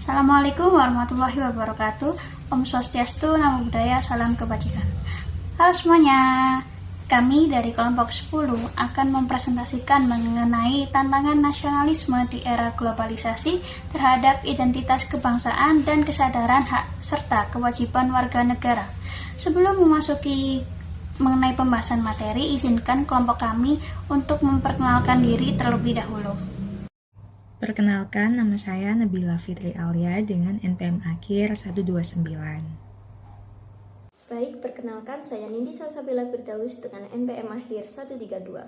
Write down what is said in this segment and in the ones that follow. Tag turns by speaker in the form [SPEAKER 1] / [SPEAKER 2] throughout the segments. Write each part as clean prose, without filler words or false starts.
[SPEAKER 1] Assalamualaikum warahmatullahi wabarakatuh. Om Swastiastu, Namo Buddhaya, Salam Kebajikan. Halo semuanya, kami dari kelompok 10 akan mempresentasikan mengenai tantangan nasionalisme di era globalisasi terhadap identitas kebangsaan dan kesadaran hak serta kewajiban warga negara. Sebelum memasuki mengenai pembahasan materi, izinkan kelompok kami untuk memperkenalkan diri terlebih dahulu.
[SPEAKER 2] Perkenalkan, nama saya Nabila Fitri Alia dengan NPM akhir 129.
[SPEAKER 3] Baik, perkenalkan saya Nindi Salsabila Firdaus dengan NPM akhir 132.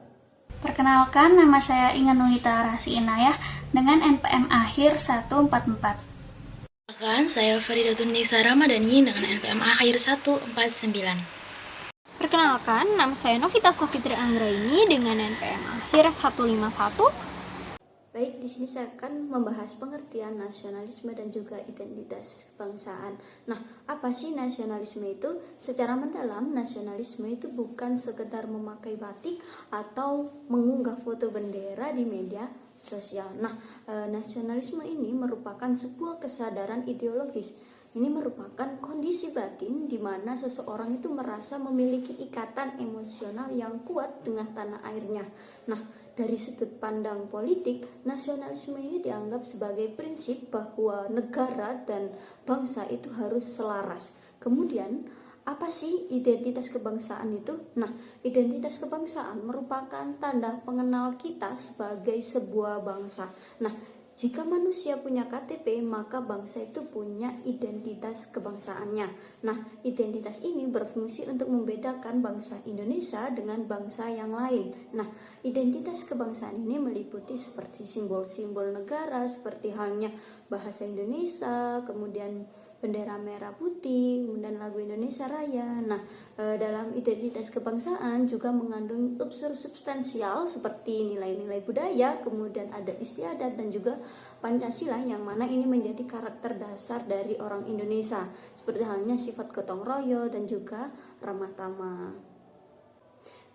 [SPEAKER 1] Perkenalkan, nama saya Ingan Nuhita Rasi Inayah dengan NPM akhir 144.
[SPEAKER 4] Perkenalkan, saya Faridatun Nisa Ramadhani dengan NPM akhir 149.
[SPEAKER 5] Perkenalkan, nama saya Novita Safitri Anggraini dengan NPM akhir 151.
[SPEAKER 3] Baik, di sini saya akan membahas pengertian nasionalisme dan juga identitas kebangsaan. Nah, apa sih nasionalisme itu? Secara mendalam, nasionalisme itu bukan sekedar memakai batik atau mengunggah foto bendera di media sosial. Nah, nasionalisme ini merupakan sebuah kesadaran ideologis. Ini merupakan kondisi batin di mana seseorang itu merasa memiliki ikatan emosional yang kuat dengan tanah airnya. Nah, dari sudut pandang politik, nasionalisme ini dianggap sebagai prinsip bahwa negara dan bangsa itu harus selaras. Kemudian, apa sih identitas kebangsaan itu? Nah, identitas kebangsaan merupakan tanda pengenal kita sebagai sebuah bangsa. Nah, jika manusia punya KTP, maka bangsa itu punya identitas kebangsaannya. Nah, identitas ini berfungsi untuk membedakan bangsa Indonesia dengan bangsa yang lain. Nah, identitas kebangsaan ini meliputi seperti simbol-simbol negara, seperti halnya bahasa Indonesia, kemudian bendera merah putih, kemudian lagu Indonesia Raya. Nah, dalam identitas kebangsaan juga mengandung unsur substansial seperti nilai-nilai budaya, kemudian adat istiadat dan juga Pancasila yang mana ini menjadi karakter dasar dari orang Indonesia, seperti halnya sifat gotong royong dan juga ramah tamah.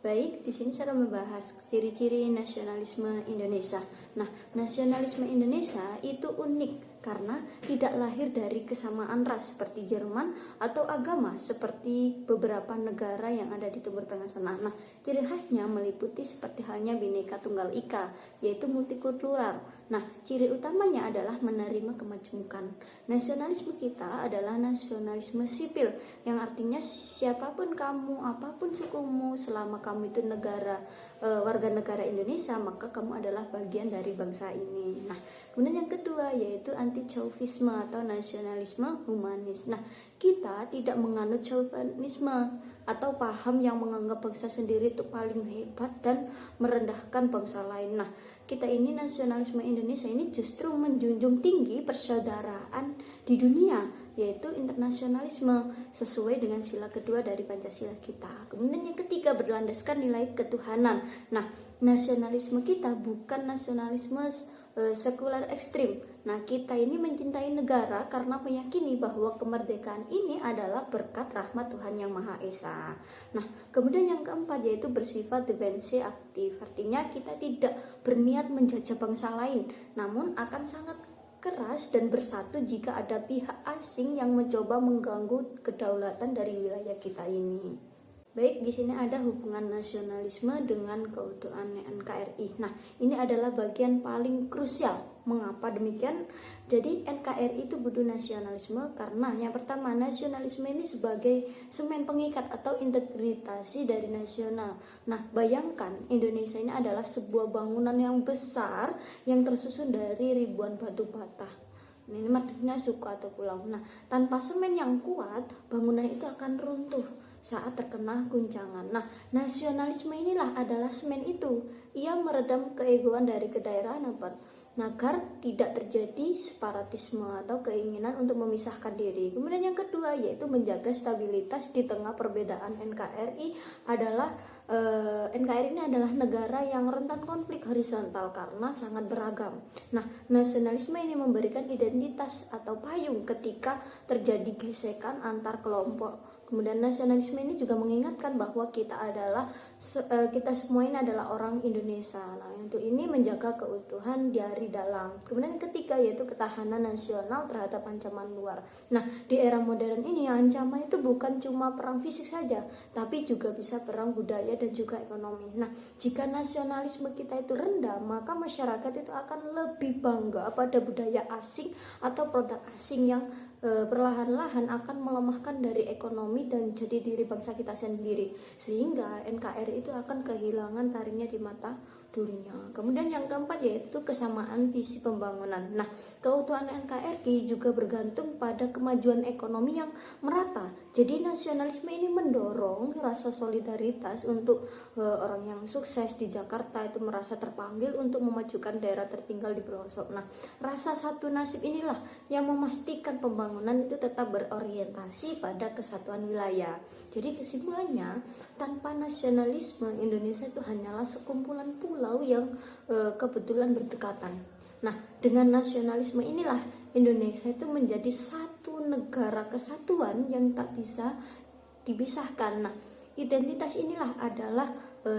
[SPEAKER 3] Baik, di sini saya akan membahas ciri-ciri nasionalisme Indonesia. Nah, nasionalisme Indonesia itu unik karena tidak lahir dari kesamaan ras seperti Jerman atau agama seperti beberapa negara yang ada di Timur Tengah sana. Nah, ciri khasnya meliputi seperti halnya Bhinneka Tunggal Ika, yaitu multikultural. Nah, ciri utamanya adalah menerima kemajemukan. Nasionalisme kita adalah nasionalisme sipil, yang artinya siapapun kamu, apapun sukumu, selama kamu itu warga negara Indonesia, maka kamu adalah bagian dari bangsa ini. Nah, kemudian yang kedua yaitu anti-chauvinisme atau nasionalisme humanis. Nah, kita tidak menganut chauvinisme atau paham yang menganggap bangsa sendiri itu paling hebat dan merendahkan bangsa lain. Nah, kita ini nasionalisme Indonesia ini justru menjunjung tinggi persaudaraan di dunia, yaitu internasionalisme sesuai dengan sila kedua dari Pancasila kita. Kemudian yang ketiga berlandaskan nilai ketuhanan. Nah, nasionalisme kita bukan nasionalisme sekuler ekstrim. Nah, kita ini mencintai negara karena meyakini bahwa kemerdekaan ini adalah berkat rahmat Tuhan Yang Maha Esa. Nah, kemudian yang keempat yaitu bersifat defensif aktif. Artinya kita tidak berniat menjajah bangsa lain, namun akan sangat keras dan bersatu jika ada pihak asing yang mencoba mengganggu kedaulatan dari wilayah kita ini. Baik, di sini ada hubungan nasionalisme dengan keutuhan NKRI. Nah, ini adalah bagian paling krusial. Mengapa demikian? Jadi NKRI itu butuh nasionalisme karena yang pertama, nasionalisme ini sebagai semen pengikat atau integritasi dari nasional. Nah, bayangkan Indonesia ini adalah sebuah bangunan yang besar yang tersusun dari ribuan batu bata. Ini artinya suku atau pulau. Nah, tanpa semen yang kuat, bangunan itu akan runtuh saat terkena guncangan. Nah, nasionalisme inilah adalah semen itu. Ia meredam keegoan dari kedaerahan agar tidak terjadi separatisme atau keinginan untuk memisahkan diri. Kemudian yang kedua yaitu menjaga stabilitas di tengah perbedaan. NKRI ini adalah negara yang rentan konflik horizontal karena sangat beragam. Nah, nasionalisme ini memberikan identitas atau payung ketika terjadi gesekan antar kelompok Kemudian nasionalisme ini juga mengingatkan bahwa kita semua ini adalah orang Indonesia. Nah, untuk ini menjaga keutuhan dari dalam. Kemudian yang ketiga yaitu ketahanan nasional terhadap ancaman luar. Nah, di era modern ini ancaman itu bukan cuma perang fisik saja, tapi juga bisa perang budaya dan juga ekonomi. Nah, jika nasionalisme kita itu rendah, maka masyarakat itu akan lebih bangga pada budaya asing atau produk asing yang perlahan-lahan akan melemahkan dari ekonomi dan jadi diri bangsa kita sendiri, sehingga NKRI itu akan kehilangan taringnya di mata dunia. Kemudian yang keempat yaitu kesamaan visi pembangunan. Nah, keutuhan NKRI juga bergantung pada kemajuan ekonomi yang merata. Jadi nasionalisme ini mendorong rasa solidaritas untuk orang yang sukses di Jakarta itu merasa terpanggil untuk memajukan daerah tertinggal di pelosok. Nah, rasa satu nasib inilah yang memastikan pembangunan itu tetap berorientasi pada kesatuan wilayah. Jadi kesimpulannya, tanpa nasionalisme Indonesia itu hanyalah sekumpulan pulau yang kebetulan berdekatan. Nah, dengan nasionalisme inilah Indonesia itu menjadi satu negara kesatuan yang tak bisa dipisahkan. Nah, identitas inilah adalah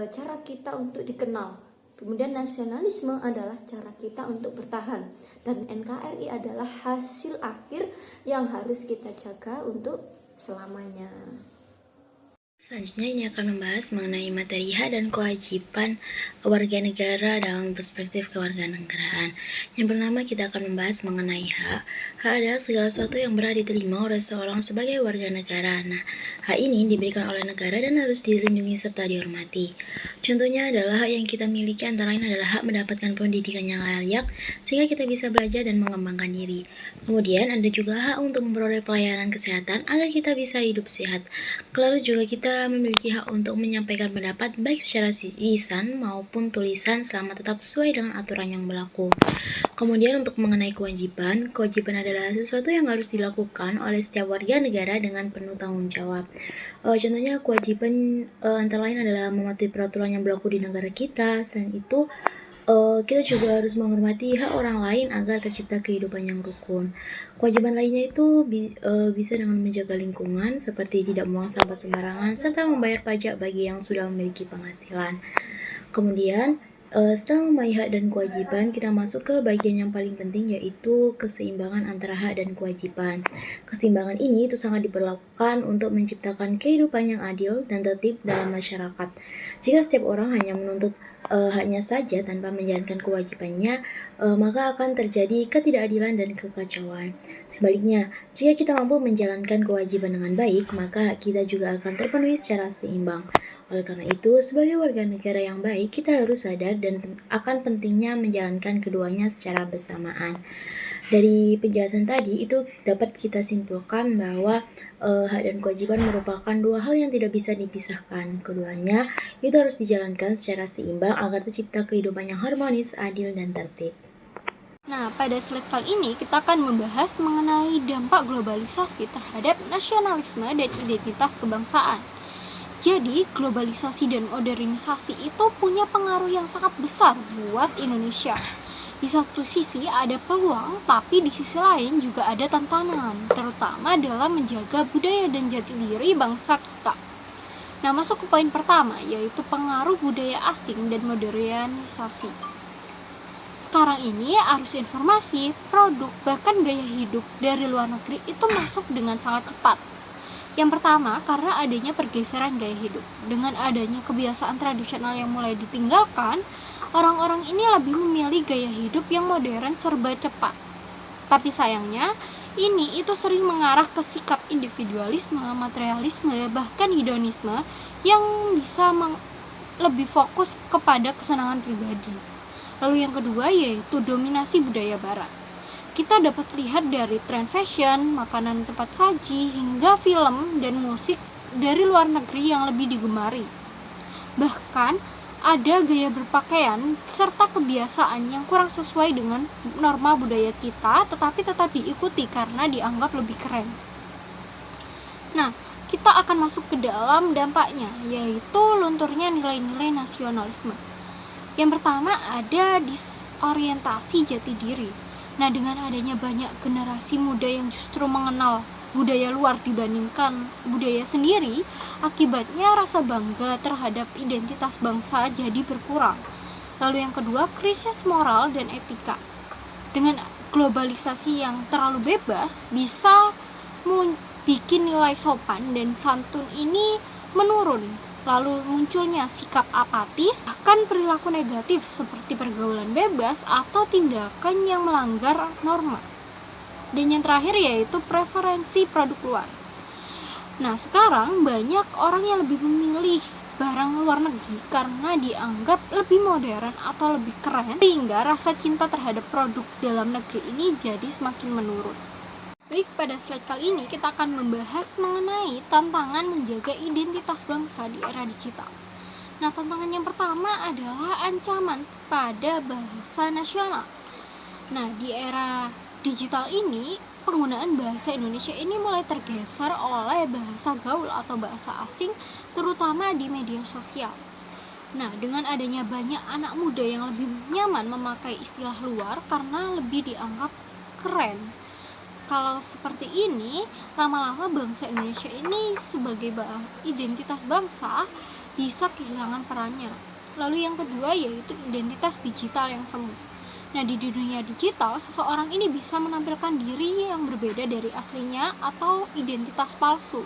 [SPEAKER 3] cara kita untuk dikenal. Kemudian nasionalisme adalah cara kita untuk bertahan. Dan NKRI adalah hasil akhir yang harus kita jaga untuk selamanya.
[SPEAKER 4] Selanjutnya ini akan membahas mengenai materi hak dan kewajiban warga negara dalam perspektif kewarganegaraan. Yang pertama kita akan membahas mengenai hak. Hak adalah segala sesuatu yang berhak diterima oleh seorang sebagai warga negara. Nah, hak ini diberikan oleh negara dan harus dilindungi serta dihormati. Contohnya adalah hak yang kita miliki antara lain adalah hak mendapatkan pendidikan yang layak sehingga kita bisa belajar dan mengembangkan diri. Kemudian ada juga hak untuk memperoleh pelayanan kesehatan agar kita bisa hidup sehat. Lalu juga kita memiliki hak untuk menyampaikan pendapat baik secara lisan maupun tulisan selama tetap sesuai dengan aturan yang berlaku. Kemudian untuk mengenai kewajiban adalah sesuatu yang harus dilakukan oleh setiap warga negara dengan penuh tanggung jawab. Contohnya kewajiban antara lain adalah mematuhi peraturan yang berlaku di negara kita. Selain itu kita juga harus menghormati hak orang lain agar tercipta kehidupan yang rukun. Kewajiban lainnya itu bisa dengan menjaga lingkungan seperti tidak membuang sampah sembarangan serta membayar pajak bagi yang sudah memiliki penghasilan. Kemudian setelah memahami hak dan kewajiban, kita masuk ke bagian yang paling penting yaitu keseimbangan antara hak dan kewajiban. Keseimbangan ini itu sangat diperlakukan untuk menciptakan kehidupan yang adil dan tertib dalam masyarakat. Jika setiap orang hanya menuntut haknya saja tanpa menjalankan kewajibannya, maka akan terjadi ketidakadilan dan kekacauan. Sebaliknya, jika kita mampu menjalankan kewajiban dengan baik, maka hak kita juga akan terpenuhi secara seimbang. Oleh karena itu, sebagai warga negara yang baik, kita harus sadar dan akan pentingnya menjalankan keduanya secara bersamaan. Dari penjelasan tadi, itu dapat kita simpulkan bahwa hak dan kewajiban merupakan dua hal yang tidak bisa dipisahkan. Keduanya itu harus dijalankan secara seimbang agar tercipta kehidupan yang harmonis, adil, dan tertib.
[SPEAKER 5] Nah, pada slide kali ini kita akan membahas mengenai dampak globalisasi terhadap nasionalisme dan identitas kebangsaan. Jadi, globalisasi dan modernisasi itu punya pengaruh yang sangat besar buat Indonesia. Di satu sisi ada peluang, tapi di sisi lain juga ada tantangan, terutama dalam menjaga budaya dan jati diri bangsa kita. Nah, masuk ke poin pertama, yaitu pengaruh budaya asing dan modernisasi. Sekarang ini arus informasi, produk, bahkan gaya hidup dari luar negeri itu masuk dengan sangat cepat. Yang pertama, karena adanya pergeseran gaya hidup. Dengan adanya kebiasaan tradisional yang mulai ditinggalkan, orang-orang ini lebih memilih gaya hidup yang modern serba cepat. Tapi sayangnya, ini itu sering mengarah ke sikap individualisme, materialisme, bahkan hedonisme yang bisa lebih fokus kepada kesenangan pribadi. Lalu yang kedua yaitu dominasi budaya barat. Kita dapat lihat dari tren fashion, makanan tempat saji, hingga film dan musik dari luar negeri yang lebih digemari. Bahkan ada gaya berpakaian serta kebiasaan yang kurang sesuai dengan norma budaya kita, tetapi tetap diikuti karena dianggap lebih keren. Nah, kita akan masuk ke dalam dampaknya, yaitu lunturnya nilai-nilai nasionalisme. Yang pertama ada disorientasi jati diri. Nah, dengan adanya banyak generasi muda yang justru mengenal budaya luar dibandingkan budaya sendiri, akibatnya rasa bangga terhadap identitas bangsa jadi berkurang. Lalu yang kedua, krisis moral dan etika. Dengan globalisasi yang terlalu bebas, bisa bikin nilai sopan dan santun ini menurun. Lalu munculnya sikap apatis, bahkan perilaku negatif seperti pergaulan bebas atau tindakan yang melanggar norma. Dan yang terakhir yaitu preferensi produk luar. Nah, sekarang banyak orang yang lebih memilih barang luar negeri karena dianggap lebih modern atau lebih keren, sehingga rasa cinta terhadap produk dalam negeri ini jadi semakin menurun. Baik, pada slide kali ini kita akan membahas mengenai tantangan menjaga identitas bangsa di era digital. Nah, tantangan yang pertama adalah ancaman pada bahasa nasional. Nah, di era digital ini, penggunaan bahasa Indonesia ini mulai tergeser oleh bahasa gaul atau bahasa asing, terutama di media sosial. Nah, dengan adanya banyak anak muda yang lebih nyaman memakai istilah luar karena lebih dianggap keren. Kalau seperti ini, lama-lama bangsa Indonesia ini sebagai identitas bangsa bisa kehilangan perannya. Lalu yang kedua yaitu identitas digital yang semu. Nah, di dunia digital, seseorang ini bisa menampilkan diri yang berbeda dari aslinya atau identitas palsu.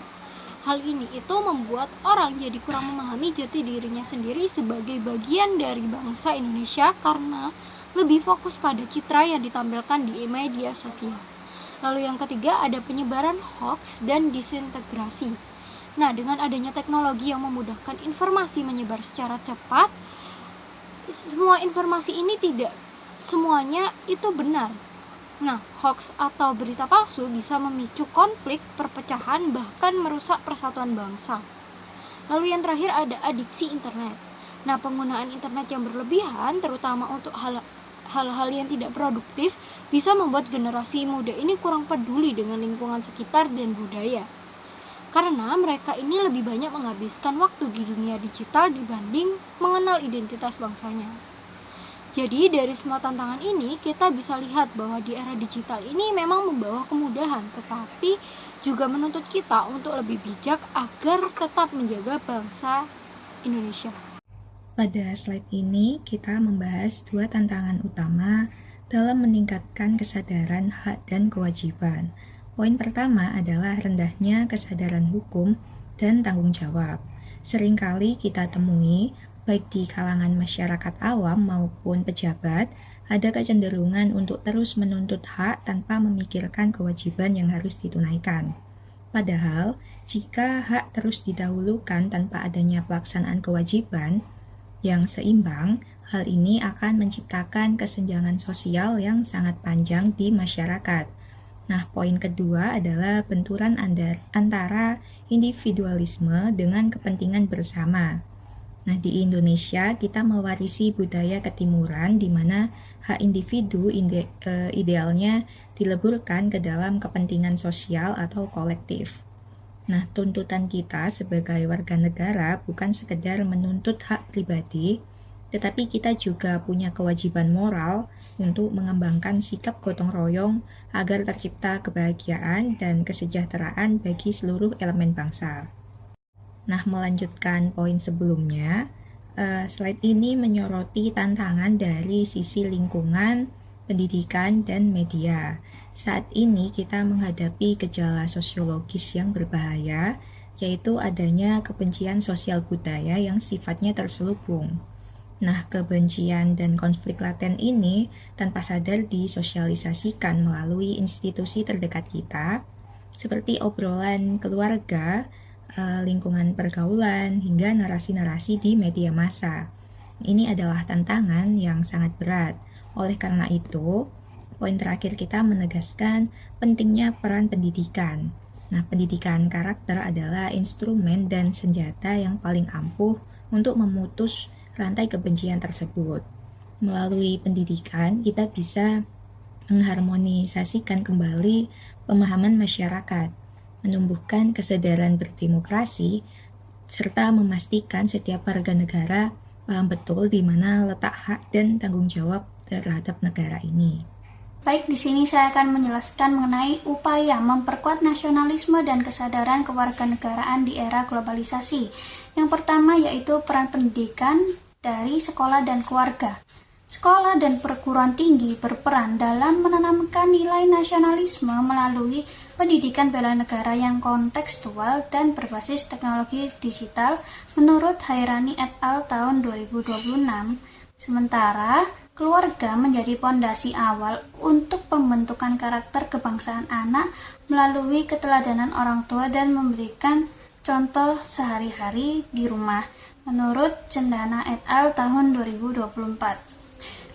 [SPEAKER 5] Hal ini itu membuat orang jadi kurang memahami jati dirinya sendiri sebagai bagian dari bangsa Indonesia karena lebih fokus pada citra yang ditampilkan di media sosial. Lalu yang ketiga ada penyebaran hoax dan disintegrasi. Nah, dengan adanya teknologi yang memudahkan informasi menyebar secara cepat, semua informasi ini tidak semuanya itu benar. Nah, hoax atau berita palsu bisa memicu konflik, perpecahan, bahkan merusak persatuan bangsa. Lalu yang terakhir ada adiksi internet. Nah, penggunaan internet yang berlebihan, terutama untuk hal-hal yang tidak produktif, bisa membuat generasi muda ini kurang peduli dengan lingkungan sekitar dan budaya. Karena mereka ini lebih banyak menghabiskan waktu di dunia digital dibanding mengenal identitas bangsanya. Jadi dari semua tantangan ini kita bisa lihat bahwa di era digital ini memang membawa kemudahan, tetapi juga menuntut kita untuk lebih bijak agar tetap menjaga bangsa Indonesia.
[SPEAKER 2] Pada slide ini kita membahas dua tantangan utama dalam meningkatkan kesadaran hak dan kewajiban. Poin pertama adalah rendahnya kesadaran hukum dan tanggung jawab. Seringkali kita temui, baik di kalangan masyarakat awam maupun pejabat, ada kecenderungan untuk terus menuntut hak tanpa memikirkan kewajiban yang harus ditunaikan. Padahal, jika hak terus didahulukan tanpa adanya pelaksanaan kewajiban yang seimbang, hal ini akan menciptakan kesenjangan sosial yang sangat panjang di masyarakat. Nah, poin kedua adalah benturan antara individualisme dengan kepentingan bersama. Nah, di Indonesia kita mewarisi budaya ketimuran di mana hak individu idealnya dileburkan ke dalam kepentingan sosial atau kolektif. Nah, tuntutan kita sebagai warga negara bukan sekedar menuntut hak pribadi, tetapi kita juga punya kewajiban moral untuk mengembangkan sikap gotong royong agar tercipta kebahagiaan dan kesejahteraan bagi seluruh elemen bangsa. Nah, melanjutkan poin sebelumnya, slide ini menyoroti tantangan dari sisi lingkungan, pendidikan, dan media. Saat ini kita menghadapi gejala sosiologis yang berbahaya, yaitu adanya kebencian sosial budaya yang sifatnya terselubung. Nah, kebencian dan konflik laten ini tanpa sadar disosialisasikan melalui institusi terdekat kita, seperti obrolan keluarga, lingkungan pergaulan, hingga narasi-narasi di media massa. Ini adalah tantangan yang sangat berat. Oleh karena itu, poin terakhir kita menegaskan pentingnya peran pendidikan. Nah, pendidikan karakter adalah instrumen dan senjata yang paling ampuh untuk memutus rantai kebencian tersebut. Melalui pendidikan, kita bisa mengharmonisasikan kembali pemahaman masyarakat, menumbuhkan kesadaran berdemokrasi, serta memastikan setiap warga negara paham betul di mana letak hak dan tanggung jawab terhadap negara ini.
[SPEAKER 1] Baik, di sini saya akan menjelaskan mengenai upaya memperkuat nasionalisme dan kesadaran kewarganegaraan di era globalisasi. Yang pertama yaitu peran pendidikan dari sekolah dan keluarga. Sekolah dan perguruan tinggi berperan dalam menanamkan nilai nasionalisme melalui pendidikan bela negara yang kontekstual dan berbasis teknologi digital menurut Hairani et al. Tahun 2026. Sementara keluarga menjadi pondasi awal untuk pembentukan karakter kebangsaan anak melalui keteladanan orang tua dan memberikan contoh sehari-hari di rumah, menurut Cendana et al. Tahun 2024.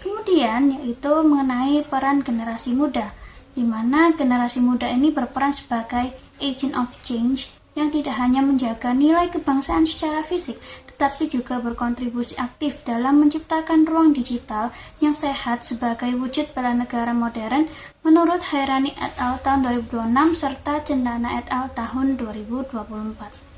[SPEAKER 1] Kemudian yaitu mengenai peran generasi muda, di mana generasi muda ini berperan sebagai agent of change yang tidak hanya menjaga nilai kebangsaan secara fisik, tetapi juga berkontribusi aktif dalam menciptakan ruang digital yang sehat sebagai wujud bela negara modern menurut Hairani et al. Tahun 2026 serta Cendana et al. Tahun 2024.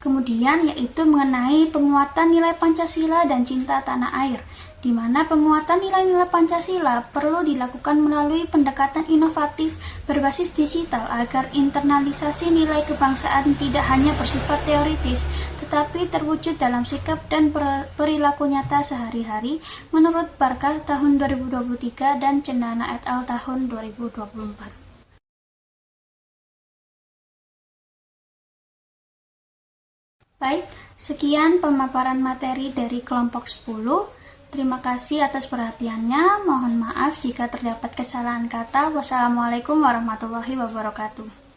[SPEAKER 1] Kemudian yaitu mengenai penguatan nilai Pancasila dan cinta tanah air, di mana penguatan nilai-nilai Pancasila perlu dilakukan melalui pendekatan inovatif berbasis digital agar internalisasi nilai kebangsaan tidak hanya bersifat teoritis, tetapi terwujud dalam sikap dan perilaku nyata sehari-hari menurut Barkah tahun 2023 dan Cendana et al. Tahun 2024. Baik, sekian pemaparan materi dari kelompok 10. Terima kasih atas perhatiannya. Mohon maaf jika terdapat kesalahan kata. Wassalamualaikum warahmatullahi wabarakatuh.